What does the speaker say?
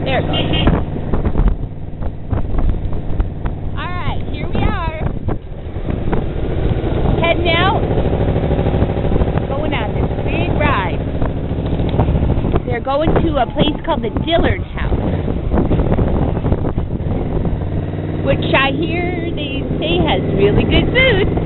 There it goes. Alright, here we are. Heading out. Going on this big ride. They're going to a place called the Dillard House, which I hear they say has really good food.